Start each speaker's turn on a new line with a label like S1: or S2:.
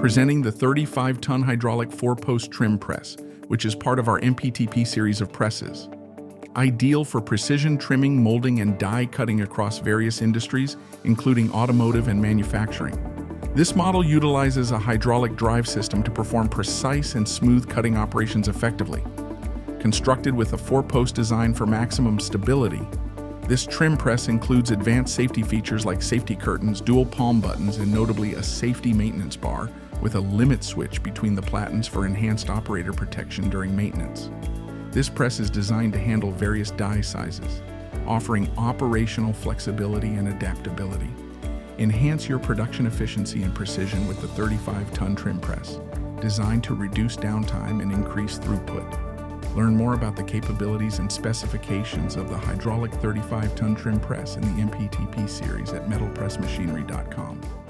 S1: Presenting the 35-ton hydraulic 4-post trim press, which is part of our MPTP series of presses. Ideal for precision trimming, molding, and die cutting across various industries, including automotive and manufacturing. This model utilizes a hydraulic drive system to perform precise and smooth cutting operations effectively. Constructed with a 4-post design for maximum stability, this trim press includes advanced safety features like safety curtains, dual palm buttons, and notably a safety maintenance bar with a limit switch between the platens for enhanced operator protection during maintenance. This press is designed to handle various die sizes, offering operational flexibility and adaptability. Enhance your production efficiency and precision with the 35-ton trim press, designed to reduce downtime and increase throughput. Learn more about the capabilities and specifications of the hydraulic 35-ton trim press in the MPTP series at MetalPressMachinery.com.